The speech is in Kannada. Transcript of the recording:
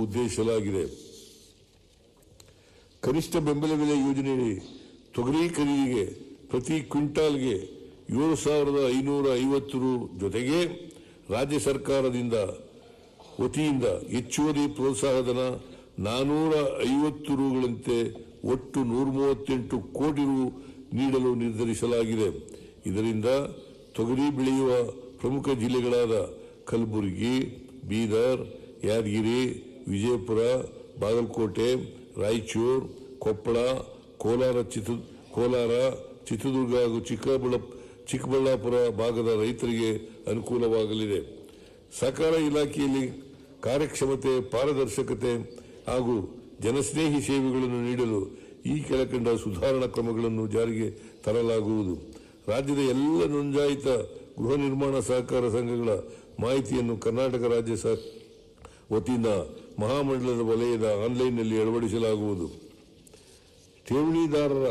ಉದ್ದೇಶಿಸಲಾಗಿದೆ. ಕನಿಷ್ಠ ಬೆಂಬಲ ಬೆಲೆ ಯೋಜನೆಯಡಿ ತೊಗರಿ ಖರೀದಿಗೆ ಪ್ರತಿ ಕ್ವಿಂಟಾಲ್ಗೆ 7,550 ರು ಜೊತೆಗೆ ರಾಜ್ಯ ಸರ್ಕಾರದಿಂದ ವತಿಯಿಂದ ಹೆಚ್ಚುವರಿ ಪ್ರೋತ್ಸಾಹಧನ 450 ರುಗಳಂತೆ ಒಟ್ಟು 138 ಕೋಟಿ ರು ನೀಡಲು ನಿರ್ಧರಿಸಲಾಗಿದೆ. ಇದರಿಂದ ತೊಗರಿ ಬೆಳೆಯುವ ಪ್ರಮುಖ ಜಿಲ್ಲೆಗಳಾದ ಕಲಬುರಗಿ, ಬೀದರ್, ಯಾದಗಿರಿ, ವಿಜಯಪುರ, ಬಾಗಲಕೋಟೆ, ರಾಯಚೂರು, ಕೊಪ್ಪಳ, ಕೋಲಾರ, ಚಿತ್ರದುರ್ಗ ಹಾಗೂ ಚಿಕ್ಕಬಳ್ಳಾಪುರ ಭಾಗದ ರೈತರಿಗೆ ಅನುಕೂಲವಾಗಲಿದೆ. ಸಹಕಾರ ಇಲಾಖೆಯಲ್ಲಿ ಕಾರ್ಯಕ್ಷಮತೆ, ಪಾರದರ್ಶಕತೆ ಹಾಗೂ ಜನಸ್ನೇಹಿ ಸೇವೆಗಳನ್ನು ನೀಡಲು ಈ ಕೆಳಕಂಡ ಸುಧಾರಣಾ ಕ್ರಮಗಳನ್ನು ಜಾರಿಗೆ ತರಲಾಗುವುದು. ರಾಜ್ಯದ ಎಲ್ಲ ನೋಂದಾಯಿತ ಗೃಹ ನಿರ್ಮಾಣ ಸಹಕಾರ ಸಂಘಗಳ ಮಾಹಿತಿಯನ್ನು ಕರ್ನಾಟಕ ರಾಜ್ಯ ವತಿಯಿಂದ ಮಹಾಮಂಡಲದ ವಲಯದ ಆನ್ಲೈನ್ನಲ್ಲಿ ಅಳವಡಿಸಲಾಗುವುದು. ಠೇವಣಿದಾರರ